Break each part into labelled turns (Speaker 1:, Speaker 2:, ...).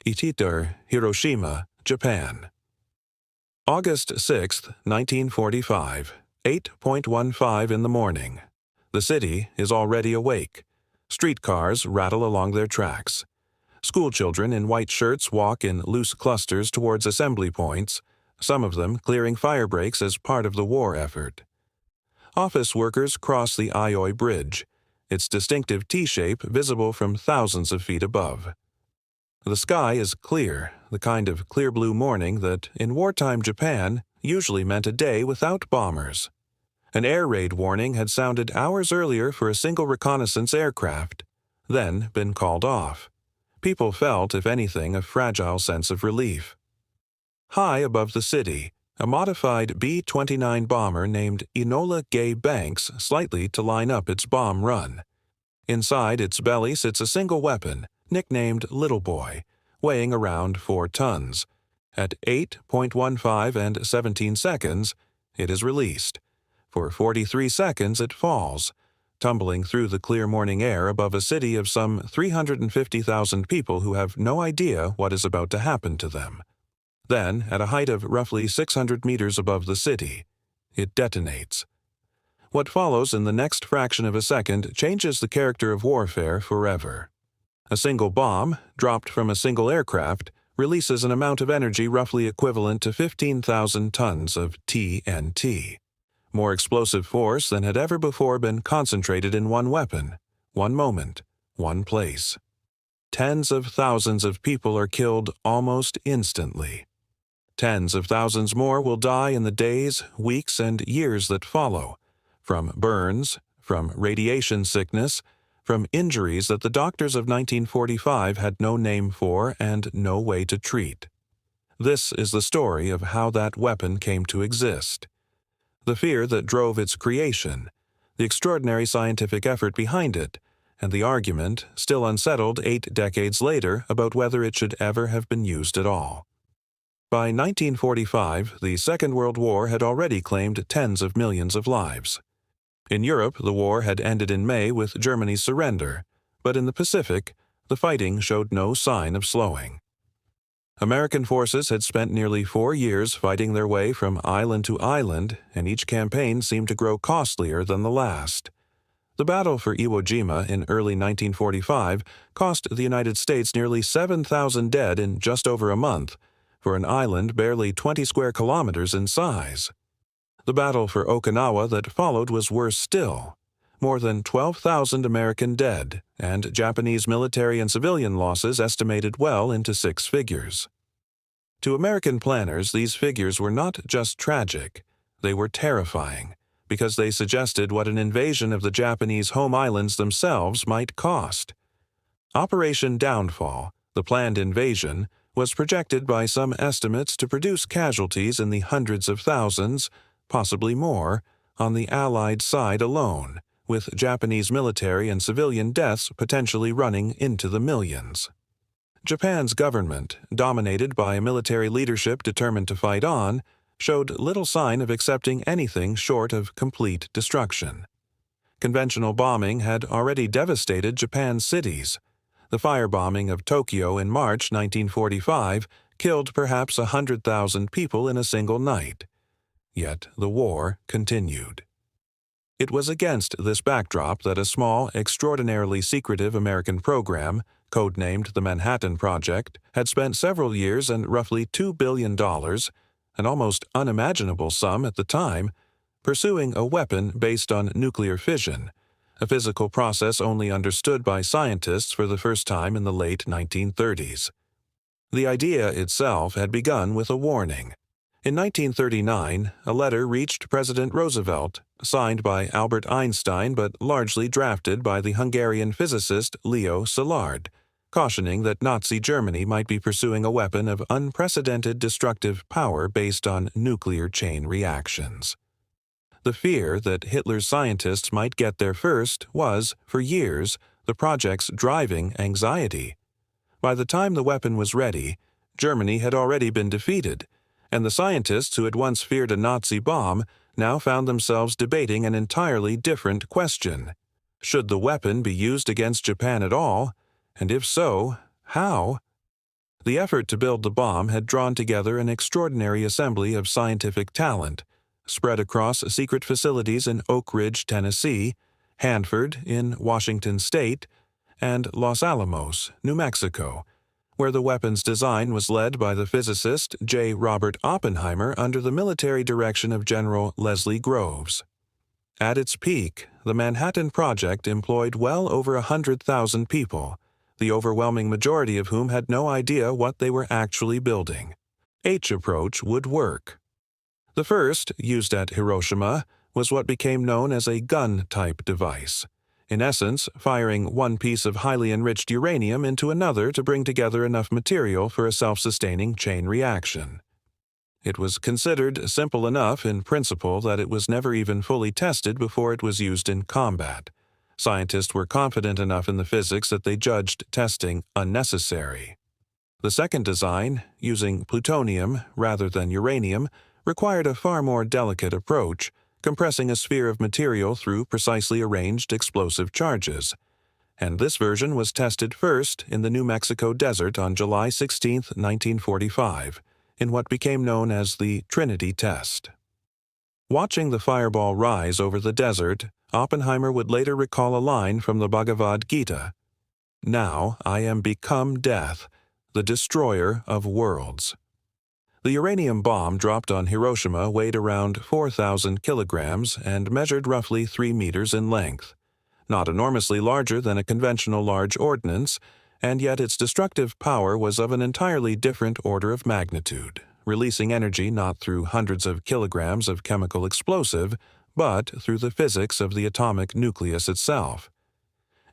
Speaker 1: Ititar, Hiroshima, Japan. August 6, 1945, 8:15 in the morning. The city is already awake. Streetcars rattle along their tracks. Schoolchildren in white shirts walk in loose clusters towards assembly points, some of them clearing firebreaks as part of the war effort. Office workers cross the Aioi Bridge, its distinctive T-shape visible from thousands of feet above. The sky is clear, the kind of clear blue morning that, in wartime Japan, usually meant a day without bombers. An air raid warning had sounded hours earlier for a single reconnaissance aircraft, then been called off. People felt, if anything, a fragile sense of relief. High above the city, a modified B-29 bomber named Enola Gay banks slightly to line up its bomb run. Inside its belly sits a single weapon, nicknamed Little Boy, weighing around 4 tons. At 8:15 and 17 seconds, it is released. For 43 seconds it falls, tumbling through the clear morning air above a city of some 350,000 people who have no idea what is about to happen to them. Then, at a height of roughly 600 meters above the city, it detonates. What follows in the next fraction of a second changes the character of warfare forever. A single bomb, dropped from a single aircraft, releases an amount of energy roughly equivalent to 15,000 tons of TNT. More explosive force than had ever before been concentrated in one weapon, one moment, one place. Tens of thousands of people are killed almost instantly. Tens of thousands more will die in the days, weeks, and years that follow, from burns, from radiation sickness, from injuries that the doctors of 1945 had no name for and no way to treat. This is the story of how that weapon came to exist. The fear that drove its creation, the extraordinary scientific effort behind it, and the argument, still unsettled 8 decades later, about whether it should ever have been used at all. By 1945, the Second World War had already claimed tens of millions of lives. In Europe, the war had ended in May with Germany's surrender, but in the Pacific, the fighting showed no sign of slowing. American forces had spent nearly 4 years fighting their way from island to island, and each campaign seemed to grow costlier than the last. The battle for Iwo Jima in early 1945 cost the United States nearly 7,000 dead in just over a month, for an island barely 20 square kilometers in size. The battle for Okinawa that followed was worse still. More than 12,000 American dead, and Japanese military and civilian losses estimated well into 6 figures. To American planners, these figures were not just tragic, they were terrifying, because they suggested what an invasion of the Japanese home islands themselves might cost. Operation Downfall, the planned invasion, was projected by some estimates to produce casualties in the hundreds of thousands, possibly more, on the Allied side alone, with Japanese military and civilian deaths potentially running into the millions. Japan's government, dominated by a military leadership determined to fight on, showed little sign of accepting anything short of complete destruction. Conventional bombing had already devastated Japan's cities. The firebombing of Tokyo in March 1945 killed perhaps 100,000 people in a single night. Yet the war continued. It was against this backdrop that a small, extraordinarily secretive American program, codenamed the Manhattan Project, had spent several years and roughly $2 billion, an almost unimaginable sum at the time, pursuing a weapon based on nuclear fission, a physical process only understood by scientists for the first time in the late 1930s. The idea itself had begun with a warning. In 1939, a letter reached President Roosevelt, signed by Albert Einstein but largely drafted by the Hungarian physicist Leo Szilard, cautioning that Nazi Germany might be pursuing a weapon of unprecedented destructive power based on nuclear chain reactions. The fear that Hitler's scientists might get there first was, for years, the project's driving anxiety. By the time the weapon was ready, Germany had already been defeated, and the scientists who had once feared a Nazi bomb now found themselves debating an entirely different question. Should the weapon be used against Japan at all? And if so, how? The effort to build the bomb had drawn together an extraordinary assembly of scientific talent, spread across secret facilities in Oak Ridge, Tennessee, Hanford in Washington State, and Los Alamos, New Mexico, where the weapon's design was led by the physicist J. Robert Oppenheimer under the military direction of General Leslie Groves. At its peak, the Manhattan Project employed well over 100,000 people, the overwhelming majority of whom had no idea what they were actually building. H approach would work. The first, used at Hiroshima, was what became known as a gun-type device, in essence firing one piece of highly enriched uranium into another to bring together enough material for a self-sustaining chain reaction. It was considered simple enough in principle that it was never even fully tested before it was used in combat. Scientists were confident enough in the physics that they judged testing unnecessary. The second design, using plutonium rather than uranium, required a far more delicate approach, compressing a sphere of material through precisely arranged explosive charges. And this version was tested first in the New Mexico desert on July 16, 1945, in what became known as the Trinity Test. Watching the fireball rise over the desert, Oppenheimer would later recall a line from the Bhagavad Gita, "Now I am become death, the destroyer of worlds." The uranium bomb dropped on Hiroshima weighed around 4,000 kilograms and measured roughly 3 meters in length, not enormously larger than a conventional large ordnance, and yet its destructive power was of an entirely different order of magnitude, releasing energy not through hundreds of kilograms of chemical explosive, but through the physics of the atomic nucleus itself.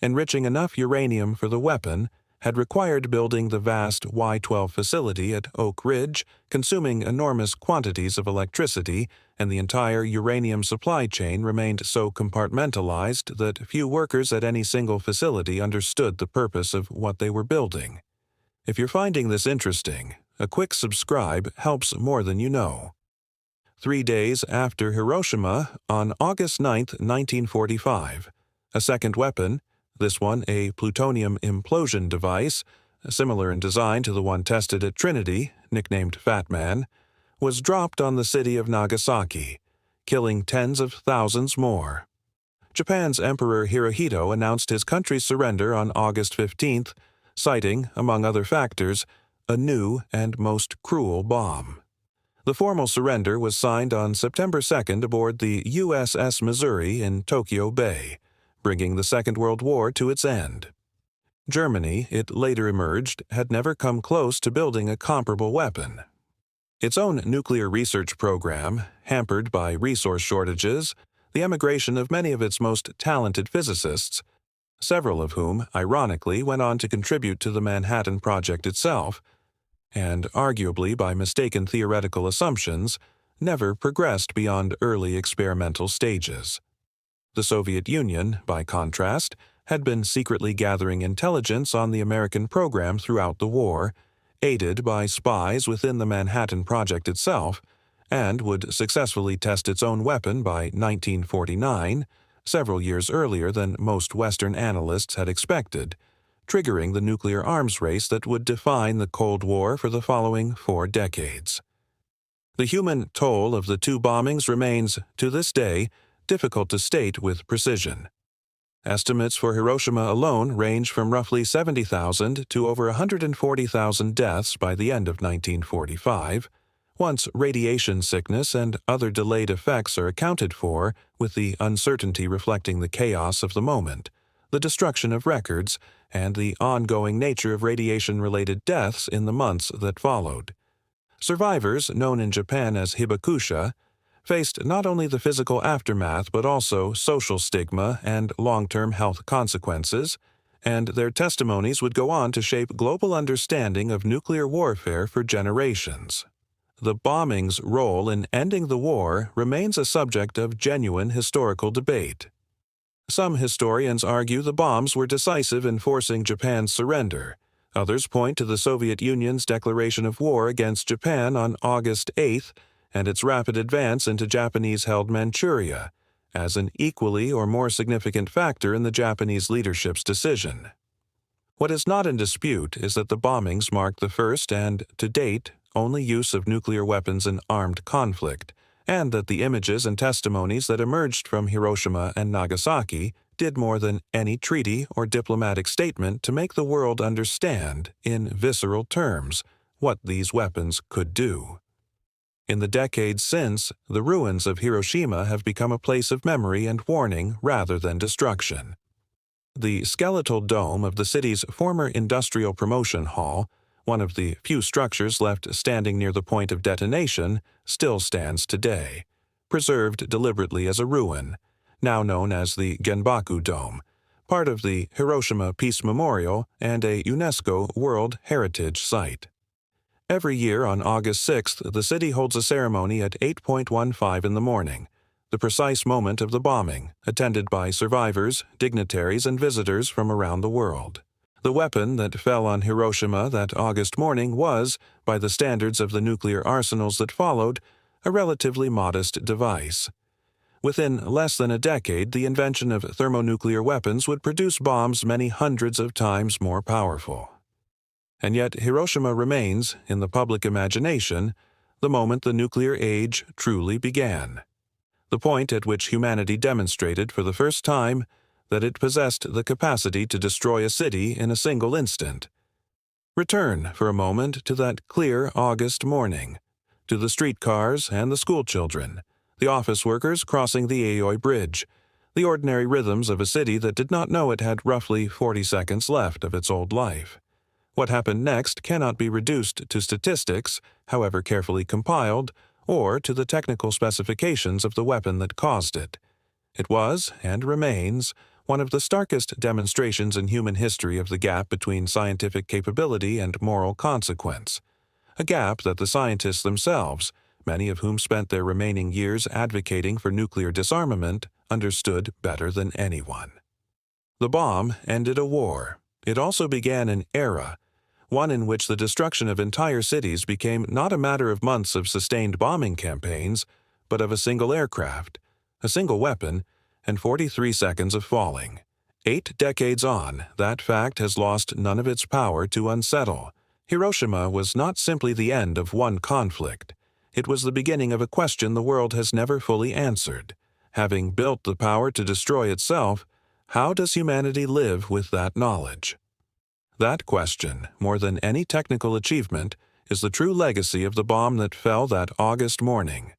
Speaker 1: Enriching enough uranium for the weapon had required building the vast Y-12 facility at Oak Ridge, consuming enormous quantities of electricity, and the entire uranium supply chain remained so compartmentalized that few workers at any single facility understood the purpose of what they were building. If you're finding this interesting, a quick subscribe helps more than you know. 3 days after Hiroshima, on August 9, 1945, a second weapon, this one a plutonium implosion device, similar in design to the one tested at Trinity, nicknamed Fat Man, was dropped on the city of Nagasaki, killing tens of thousands more. Japan's Emperor Hirohito announced his country's surrender on August 15th, citing, among other factors, a new and most cruel bomb. The formal surrender was signed on September 2nd aboard the USS Missouri in Tokyo Bay, bringing the Second World War to its end. Germany, it later emerged, had never come close to building a comparable weapon. Its own nuclear research program, hampered by resource shortages, the emigration of many of its most talented physicists, several of whom, ironically, went on to contribute to the Manhattan Project itself, and arguably by mistaken theoretical assumptions, never progressed beyond early experimental stages. The Soviet Union, by contrast, had been secretly gathering intelligence on the American program throughout the war, aided by spies within the Manhattan Project itself, and would successfully test its own weapon by 1949, several years earlier than most Western analysts had expected, triggering the nuclear arms race that would define the Cold War for the following 4 decades. The human toll of the two bombings remains, to this day, difficult to state with precision. Estimates for Hiroshima alone range from roughly 70,000 to over 140,000 deaths by the end of 1945, once radiation sickness and other delayed effects are accounted for, with the uncertainty reflecting the chaos of the moment, the destruction of records, and the ongoing nature of radiation-related deaths in the months that followed. Survivors, known in Japan as hibakusha, faced not only the physical aftermath but also social stigma and long-term health consequences, and their testimonies would go on to shape global understanding of nuclear warfare for generations. The bombing's role in ending the war remains a subject of genuine historical debate. Some historians argue the bombs were decisive in forcing Japan's surrender. Others point to the Soviet Union's declaration of war against Japan on August 8th and its rapid advance into Japanese-held Manchuria as an equally or more significant factor in the Japanese leadership's decision. What is not in dispute is that the bombings mark the first and, to date, only use of nuclear weapons in armed conflict, and that the images and testimonies that emerged from Hiroshima and Nagasaki did more than any treaty or diplomatic statement to make the world understand, in visceral terms, what these weapons could do. In the decades since, the ruins of Hiroshima have become a place of memory and warning rather than destruction. The skeletal dome of the city's former Industrial Promotion Hall, one of the few structures left standing near the point of detonation, still stands today, preserved deliberately as a ruin, now known as the Genbaku Dome, part of the Hiroshima Peace Memorial and a UNESCO World Heritage Site. Every year on August 6th, the city holds a ceremony at 8:15 in the morning, the precise moment of the bombing, attended by survivors, dignitaries, and visitors from around the world. The weapon that fell on Hiroshima that August morning was, by the standards of the nuclear arsenals that followed, a relatively modest device. Within less than a decade, the invention of thermonuclear weapons would produce bombs many hundreds of times more powerful. And yet Hiroshima remains, in the public imagination, the moment the nuclear age truly began. The point at which humanity demonstrated for the first time that it possessed the capacity to destroy a city in a single instant. Return for a moment to that clear August morning, to the streetcars and the schoolchildren, the office workers crossing the Aioi Bridge, the ordinary rhythms of a city that did not know it had roughly 40 seconds left of its old life. What happened next cannot be reduced to statistics, however carefully compiled, or to the technical specifications of the weapon that caused it. It was, and remains, one of the starkest demonstrations in human history of the gap between scientific capability and moral consequence, a gap that the scientists themselves, many of whom spent their remaining years advocating for nuclear disarmament, understood better than anyone. The bomb ended a war. It also began an era, one in which the destruction of entire cities became not a matter of months of sustained bombing campaigns, but of a single aircraft, a single weapon, and 43 seconds of falling. 8 decades on, that fact has lost none of its power to unsettle. Hiroshima was not simply the end of one conflict. It was the beginning of a question the world has never fully answered. Having built the power to destroy itself, how does humanity live with that knowledge? That question, more than any technical achievement, is the true legacy of the bomb that fell that August morning.